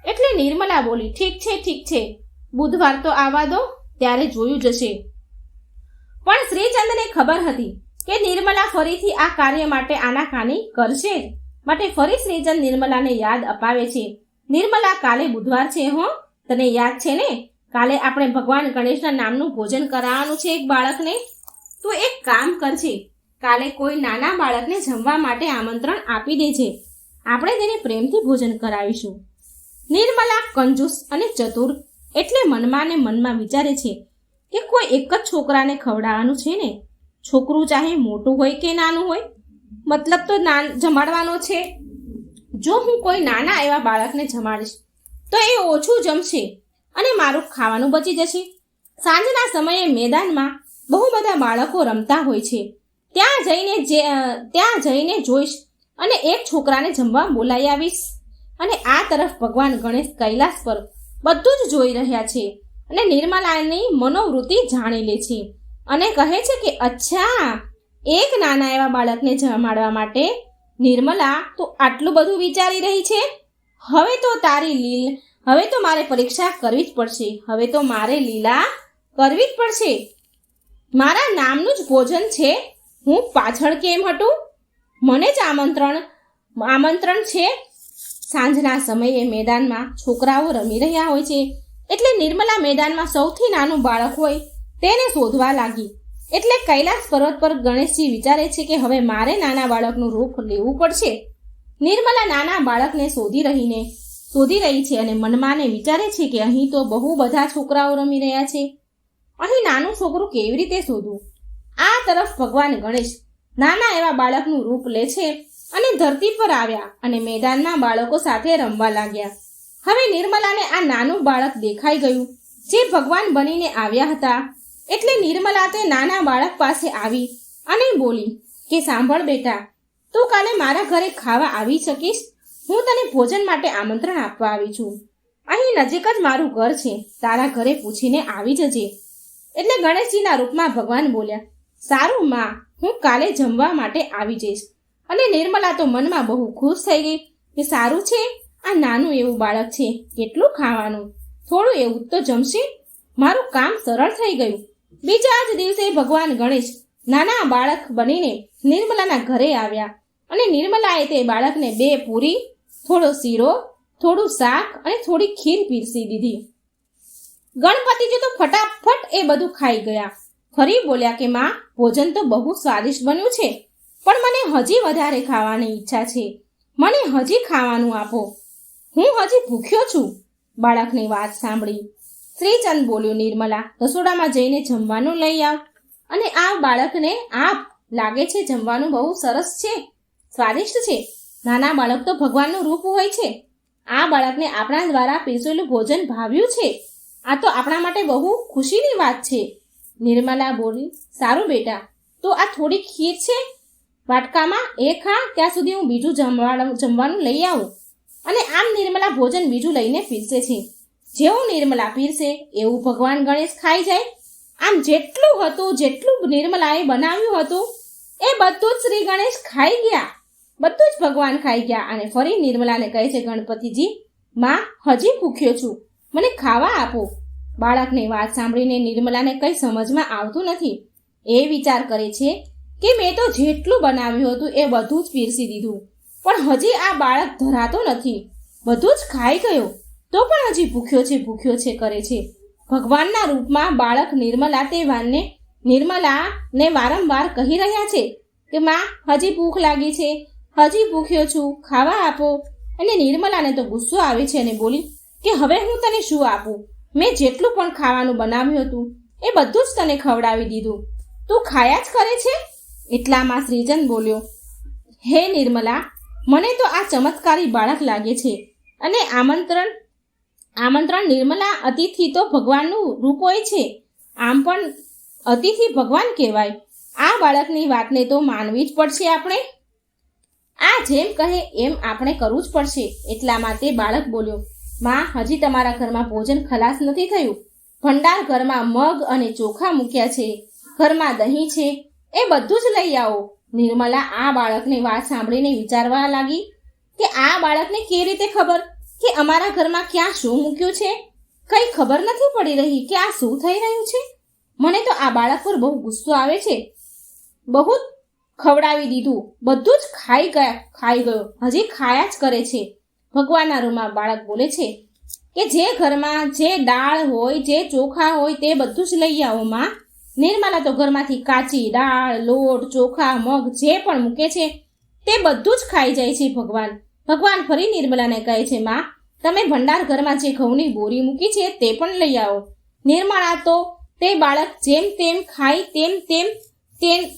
એટલે નિર્મલા બોલી, ઠીક છે, બુધવાર તો આવવા દો, ત્યારે જોયું જશે. પણ શ્રીચંદને ખબર હતી કે નિર્મલા ફરીથી આ કાર્ય માટે આનાકાની કરશે જ. માટે ફરી શ્રીચંદ નિર્મલાને યાદ અપાવે છે, નિર્મલા, કાલે બુધવાર છે હો, તને યાદ છે ને? કાલે આપણે ભગવાન ગણેશના નામનું ભોજન કરાવવાનું છે એક બાળકને. તું એક કામ કરજે, કાલે કોઈ નાના બાળકને જમવા માટે આમંત્રણ આપી દેજે. આપણે તેને પ્રેમથી ભોજન કરાવીશું. નિર્મલા કંજૂસ અને ચતુર એટલે મનમાં ને મનમાં વિચારે છે કે કોઈ એક જ છોકરાને ખવડાવવાનું છે ને. છોકરું ચાહે મોટું હોય કે નાનું હોય, મતલબ તો જમાડવાનો છે. જો હું કોઈ નાના એવા બાળકને જમાડીશ તો એ ઓછું જમશે અને મારું ખાવાનું બચી જશે. સાંજના સમયે મેદાનમાં બહુ બધા બાળકો રમતા હોય છે. ત્યાં જઈને જોઈશ અને એક છોકરાને જમવા બોલાવી આવીશ. અને આ તરફ ભગવાન ગણેશ કૈલાસ પર બધું જ જોઈ રહ્યા છે અને નિર્મલાની મનોવૃત્તિ જાણી લે છે અને કહે છે કે અચ્છા, એક નાના એવા બાળકને જમાડવા માટે નિર્મલા તું આટલું બધું વિચારી રહી છે. હવે તો મારે પરીક્ષા કરવી જ પડશે. હવે તો મારે લીલા કરવી જ પડશે. મારા નામનું જ ભોજન છે, હું પાછળ કેમ હટું? મને જ આમંત્રણ છે. સાંજના સમયે મેદાનમાં છોકરાઓ રમી રહ્યા હોય છે. એટલે નિર્મલા મેદાનમાં સૌથી નાનું બાળક હોય તેને શોધવા લાગી. એટલે કૈલાસ પર્વત પર ગણેશજી વિચારે છે કે હવે મારે નાના બાળકનું રૂપ લેવું પડશે. નિર્મલા નાના બાળકને શોધી રહી છે અને મનમાં વિચારે છે કે અહીં તો બહુ બધા છોકરાઓ રમી રહ્યા છે. અહીં નાનું છોકરું કેવી રીતે શોધવું? આ તરફ ભગવાન ગણેશ નાના એવા બાળકનું રૂપ લે છે અને ધરતી પર આવ્યા અને મેદાનમાં બાળકો સાથે રમવા લાગ્યા. હવે નિર્મલાને આ નાનું બાળક દેખાઈ ગયું જે ભગવાન બનીને આવ્યા હતા. એટલે નિર્મલા તે નાના બાળક પાસે આવી અને બોલી કે સાંભળ બેટા, તું કાલે મારા ઘરે ખાવા આવી શકીશ? હું તને ભોજન માટે આમંત્રણ આપવા આવી છું. અહીં નજીક જ મારું ઘર છે, તારા ઘરે પૂછીને આવી જજે. એટલે ગણેશજીના રૂપમાં ભગવાન બોલ્યા, સારું માં, હું કાલે જમવા માટે આવી જઈશ. અને નિર્મલા તો મનમાં બહુ ખુશ થઈ ગઈ કે સારું છે, આ નાનું એવું બાળક છે, કેટલું ખાવાનું, થોડું એવું તો જમશે, મારું કામ સરળ થઈ ગયું. બીજા જ દિવસે ભગવાન ગણેશ નાના બાળક બનીને નિર્મલાના ઘરે આવ્યા અને નિર્મલાએ તે બાળકને 2 પૂરી, થોડો શીરો, થોડું શાક અને થોડી ખીર પીરસી દીધી. ગણપતિજી તો ફટાફટ એ બધું ખાઈ ગયા. ફરી બોલ્યા કે માં, ભોજન તો બહુ સ્વાદિષ્ટ બન્યું છે, પણ મને હજી વધારે ખાવાની ઈચ્છા છે. મને હજી ખાવાનું આપો, હું હજી ભૂખ્યો છું. બાળકની વાત સાંભળી શ્રીચંદ બોલ્યો, નિર્મલા, રસોડામાં જઈને જમવાનું લઈ આવ અને આ બાળકને આપ. લાગે છે જમવાનું બહુ સરસ છે, સ્વાદિષ્ટ છે. નાના બાળક તો ભગવાનનું રૂપ હોય છે. આ બાળકને આપણા દ્વારા પીરસેલું ભોજન ભાવ્યું છે. આ તો આપણા માટે બહુ ખુશીની વાત છે. નિર્મલા બોલી, સારું બેટા, તો આ થોડી ખીર છે વાટકામાં, એ ખા, ત્યાં સુધી હું બીજું જમવાનું લઈ આવું. અને આમ નિર્મલા ભોજન બીજું લઈને પીરસે છે. જેવું નિર્મલા પીરસે એવું ભગવાન ગણેશ ખાઈ જાય. આમ જેટલું હતું, જેટલું નિર્મલાએ બનાવ્યું હતું, એ બધું જ શ્રી ગણેશ ખાઈ ગયા. બધું જ ભગવાન ખાઈ ગયા. અને ફરી નિર્મલાને કહે છે ગણપતિજી, માં, હજી ભૂખ્યો છું, મને ખાવા આપો. બાળકની વાત સાંભળીને નિર્મલાને કંઈ સમજમાં આવતું નથી. એ વિચાર કરે છે કે મેં તો જેટલું બનાવ્યું હતું એ બધું જ પીરસી દીધું, પણ હજી આ બાળક ધરાતો નથી. બધું જ ખાઈ ગયો તો પણ હજી ભૂખ્યો છે કરે છે. ભગવાનના રૂપમાં બાળક નિર્મલાને વારંવાર કહી રહ્યા છે કે માં, હજી ભૂખ લાગી છે, હજી ભૂખ્યો છું, ખાવા આપો. અને નિર્મલાને તો ગુસ્સો આવે છે અને બોલી કે હવે હું તને શું આપું? મેં જેટલું પણ ખાવાનું બનાવ્યું હતું એ બધું જ તને ખવડાવી દીધું, તું ખાયા જ કરે છે. એટલામાં શ્રીચંદ બોલ્યો, હે નિર્મલા, મને તો આ ચમત્કારી બાળક લાગે છે. અને આમંત્રણ નિર્મલા, અતિથિ તો ભગવાનનું રૂપ હોય છે. આમ પણ અતિથિ ભગવાન કહેવાય. આ બાળકની વાતને તો માનવી જ પડશે આપણે. આ જેમ કહે એમ આપણે કરવું જ પડશે. એટલામાં તે બાળક બોલ્યો, માં, હજી તમારા ઘરમાં ભોજન ખલાસ નથી થયું. ભંડાર ઘરમાં મગ અને ચોખા મૂક્યા છે, ઘરમાં દહીં છે, એ બધું જ લઈ આવો. નિર્મલા આ બાળકની વાત સાંભળીને વિચારવા લાગી કે આ બાળકને કેવી રીતે ખબર કે અમારા ઘરમાં ક્યાં શું મૂક્યું છે? કંઈ ખબર નથી પડી રહી કે આ શું થઈ રહ્યું છે. મને તો આ બાળક પર બહુ ગુસ્સો આવે છે. બહુ ખવડાવી દીધું, બધું જ ખાઈ ગયો, હજી ખાયા જ કરે છે. ભગવાનના રૂપમાં બાળક બોલે છે કે જે ઘરમાં જે દાળ હોય, જે ચોખા હોય તે બધું જ લઈ આવો માં. નિર્મલા તો ઘરમાંથી કાચી દાળ, લોટ, ચોખા, મગ જે પણ મૂકે છે તે બધું જ ખાઈ જાય છે. ભગવાન ફરી નિર્મલાને કહે છે, માં, તમે ભંડાર ઘરમાં જે ઘઉંની બોરી મૂકી છે તે પણ લઈ આવો. નિર્મલા તો તે બાળક જેમ તેમ ખાય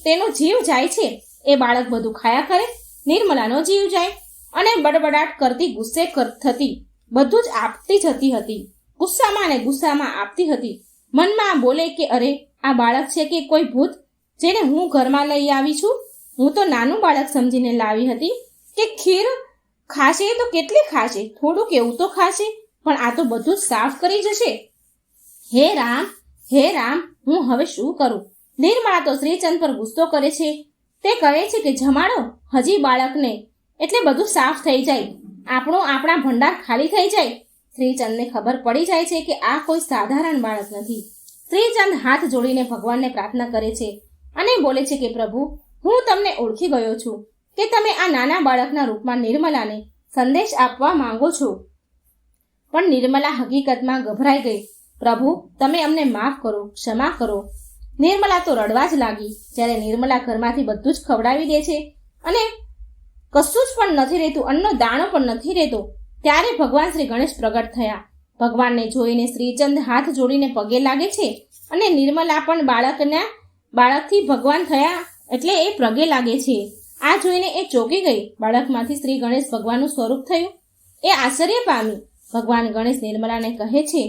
તેનો જીવ જાય છે. એ બાળક બધું ખાયા કરે, નિર્મલાનો જીવ જાય. અને બડબડાટ કરતી ગુસ્સે થતી, બધું જ આપતી જતી હતી. ગુસ્સામાં આપતી હતી. મનમાં બોલે કે અરે, આ બાળક છે કે કોઈ ભૂત જેને હું ઘરમાં લઈ આવી છું? હું તો નાનું બાળક સમજીને લાવી હતી કે ખીર ખાશે તો કેટલી ખાશે, થોડુંક એવું તો ખાશે, પણ આ તો બધું જ સાફ કરી જશે. હે રામ, હું હવે શું કરું? નિર્મલા તો શ્રીચંદ પર ગુસ્સો કરે છે. તે કહે છે કે જમાડો હજી બાળકને, એટલે બધું સાફ થઈ જાય, આપણા ભંડાર ખાલી થઈ જાય. શ્રીચંદને ખબર પડી જાય છે કે આ કોઈ સાધારણ બાળક નથી. શ્રીચંદ હાથ જોડીને ભગવાનને પ્રાર્થના કરે છે અને બોલે છે કે પ્રભુ, હું તમને ઓળખી ગયો છું કે તમે આ નાના બાળકના રૂપમાં નિર્મલાને સંદેશ આપવા માંગો છો. પણ નિર્મલા હકીકતમાં ગભરાઈ ગઈ. પ્રભુ, તમે અમને માફ કરો, ક્ષમા કરો. નિર્મલા તો રડવા જ લાગી. જ્યારે નિર્મલા ઘરમાંથી બધું જ ખવડાવી દે છે અને કશું જ પણ નથી રહેતું, અન્નનો દાણો પણ નથી રહેતો, ત્યારે ભગવાન શ્રી ગણેશ પ્રગટ થયા. ભગવાનને જોઈને શ્રીચંદ હાથ જોડીને પગે લાગે છે અને નિર્મલા પણ બાળકથી ભગવાન થયા એટલે એ પગે લાગે છે. આ જોઈને એ ચોંકી ગઈ. બાળકમાંથી શ્રી ગણેશ ભગવાનનું સ્વરૂપ થયું. એ આશ્ચર્ય પામી. ભગવાન ગણેશ નિર્મલાને કહે છે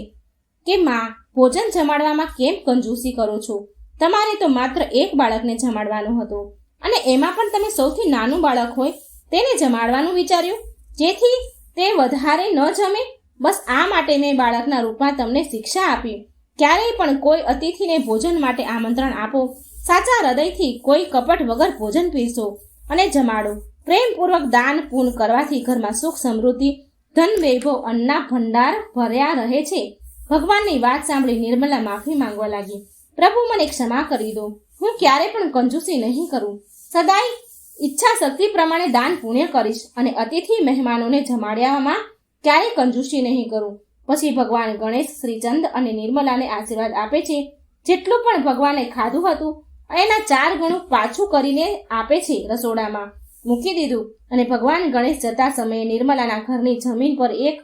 કે માં, ભોજન જમાડવામાં કેમ કંજૂસી કરો છો? તમારે તો માત્ર એક બાળકને જમાડવાનું હતું, અને એમાં પણ તમે સૌથી નાનું બાળક હોય તેને જમાડવાનું વિચાર્યું, જેથી તે વધારે ન જમે. બસ આ માટે મેં બાળકના રૂપમાં તમને શિક્ષા આપી. ક્યારેય પણ કોઈ અતિથિને ભોજન માટે આમંત્રણ આપો, સાચા હૃદયથી, કોઈ કપટ વગર ભોજન પીરસો અને જમાડો. પ્રેમપૂર્વક દાન પૂન કરવાથી ઘરમાં સુખ સમૃદ્ધિ, ધન વૈભવ, અન્નના ભંડાર ભર્યા રહે છે. ભગવાનની વાત સાંભળી નિર્મલા માફી માંગવા લાગી. પ્રભુ, મને ક્ષમા કરી દો. હું ક્યારે પણ કંજૂસી નહીં કરું. સદાય ઈચ્છા શક્તિ પ્રમાણે દાન પુણ્ય કરીશ અને અતિથિ મહેમાનોને જમાડવામાં ક્યારેય કંજૂસી નહીં કરું. પછી ભગવાન ગણેશ શ્રીચંદ અને નિર્મલાને આશીર્વાદ આપે છે. જેટલું પણ ભગવાને ખાધું હતું એના 4 ગણું પાછું કરીને આપે છે. રસોડામાં મૂકી દીધું અને ભગવાન ગણેશ જતા સમયે નિર્મલાના ઘરની જમીન પર એક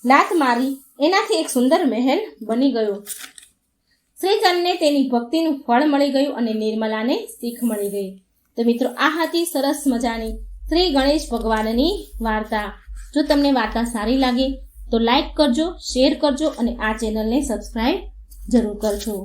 લાત મારી. એનાથી એક સુંદર મહેલ બની ગયો. શ્રીચંદને તેની ભક્તિનું ફળ મળી ગયું અને નિર્મલાને શીખ મળી ગઈ. તો મિત્રો આ હતી સરસ મજાની શ્રી ગણેશ ભગવાનની વાર્તા. જો તમને વાર્તા સારી લાગે તો લાઈક કરજો, શેર કરજો અને આ ચેનલને સબસ્ક્રાઈબ જરૂર કરજો.